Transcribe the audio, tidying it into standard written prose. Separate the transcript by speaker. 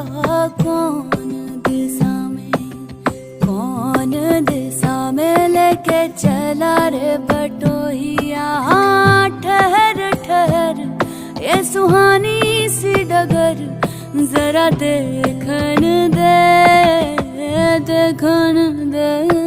Speaker 1: बटोहिया कौन दिशा में लेके चला रे बटोहिया। हाँ ठहर ठहर ये सुहानी सी डगर जरा देखन दे देखन दे।